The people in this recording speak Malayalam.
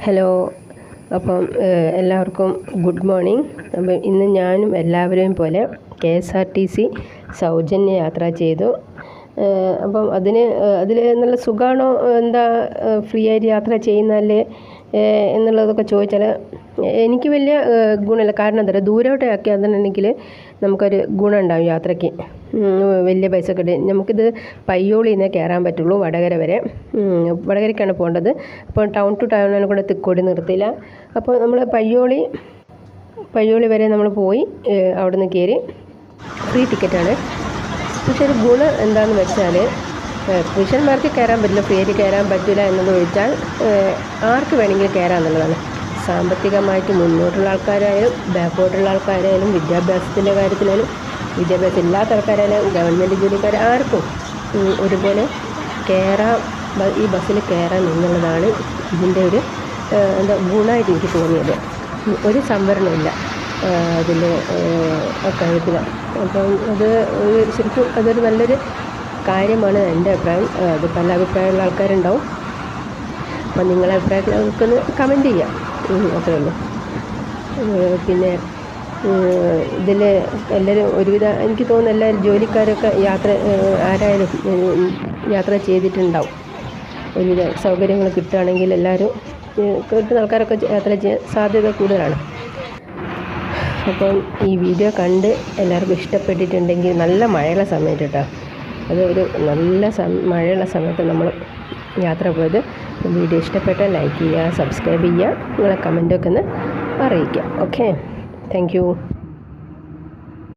ഹലോ, അപ്പം എല്ലാവർക്കും ഗുഡ് മോർണിംഗ്. അപ്പം ഇന്ന് ഞാനും എല്ലാവരെയും പോലെ KSRTC സൗജന്യ യാത്ര ചെയ്തു. അപ്പം അതിൽ നല്ല സുഖമാണോ, എന്താ ഫ്രീ ആയിട്ട് യാത്ര ചെയ്യുന്നതല്ലേ എന്നുള്ളതൊക്കെ ചോദിച്ചാൽ എനിക്ക് വലിയ ഗുണമില്ല. കാരണം എന്താ പറയുക, ദൂരോട്ടൊക്കെ ആണെന്നുണ്ടെങ്കിൽ നമുക്കൊരു ഗുണമുണ്ടാകും യാത്രയ്ക്ക്. വലിയ പൈസ കിട്ടി നമുക്കിത് പയ്യോളിൽ നിന്നേ കയറാൻ പറ്റുള്ളൂ വടകര വരെ. വടകരയ്ക്കാണ് പോകേണ്ടത്. അപ്പോൾ ടൗൺ ടു ടൗണിനെ കൂടെ തിക്കോടി നിർത്തില്ല. അപ്പോൾ നമ്മൾ പയ്യോളി വരെ നമ്മൾ പോയി അവിടെ നിന്ന് കയറി. ഫ്രീ ടിക്കറ്റാണ്. പക്ഷെ ഒരു ഗുണം എന്താണെന്ന് വെച്ചാൽ, പുരുഷന്മാർക്ക് കയറാൻ പറ്റില്ല, ഫ്രീ ആയിട്ട് കയറാൻ പറ്റില്ല എന്നത് ചോദിച്ചാൽ ആർക്ക് വേണമെങ്കിലും കയറാം എന്നുള്ളതാണ്. സാമ്പത്തികമായിട്ട് മുന്നോട്ടുള്ള ആൾക്കാരായാലും ബാക്കോട്ടുള്ള ആൾക്കാരായാലും വിദ്യാഭ്യാസത്തിൻ്റെ കാര്യത്തിലായാലും വിദ്യാഭ്യാസം ഇല്ലാത്ത ആൾക്കാരായാലും ഗവൺമെൻറ് ജോലിക്കാർ ആർക്കും ഒരുപോലെ കയറാം, ഈ ബസ്സിൽ കയറാം എന്നുള്ളതാണ് ഇതിൻ്റെ ഒരു ഗുണമായിട്ട് എനിക്ക് തോന്നിയത്. ഒരു സംവരണമില്ല അതിൽ കാര്യത്തിൽ. അപ്പം ശരിക്കും അതൊരു നല്ലൊരു കാര്യമാണ് എൻ്റെ അഭിപ്രായം. അത് പല അഭിപ്രായമുള്ള ആൾക്കാരുണ്ടാവും. അപ്പം നിങ്ങളുടെ അഭിപ്രായത്തിൽ നമുക്കൊന്ന് കമൻറ്റ് ചെയ്യാം, അത്രേ ഉള്ളൂ. പിന്നെ ഇതിൽ എല്ലാവരും ഒരുവിധം എനിക്ക് തോന്നുന്നു എല്ലാവരും ജോലിക്കാരൊക്കെ ആരായാലും യാത്ര ചെയ്തിട്ടുണ്ടാവും. ഒരുവിധ സൗകര്യങ്ങൾ കിട്ടുകയാണെങ്കിൽ എല്ലാവരും കിട്ടുന്ന ആൾക്കാരൊക്കെ യാത്ര ചെയ്യാൻ സാധ്യത കൂടുതലാണ്. അപ്പം ഈ വീഡിയോ കണ്ട് എല്ലാവർക്കും ഇഷ്ടപ്പെട്ടിട്ടുണ്ടെങ്കിൽ, നല്ല മഴയുള്ള സമയത്ത് കേട്ടോ, അത് ഒരു നല്ല മഴയുള്ള സമയത്ത് നമ്മൾ യാത്ര പോയത്. വീഡിയോ ഇഷ്ടപ്പെട്ടാൽ ലൈക്ക് ചെയ്യുക, സബ്സ്ക്രൈബ് ചെയ്യുക, നിങ്ങളെ കമൻറ്റൊക്കെ ഒന്ന് അറിയിക്കുക. Okay, thank you.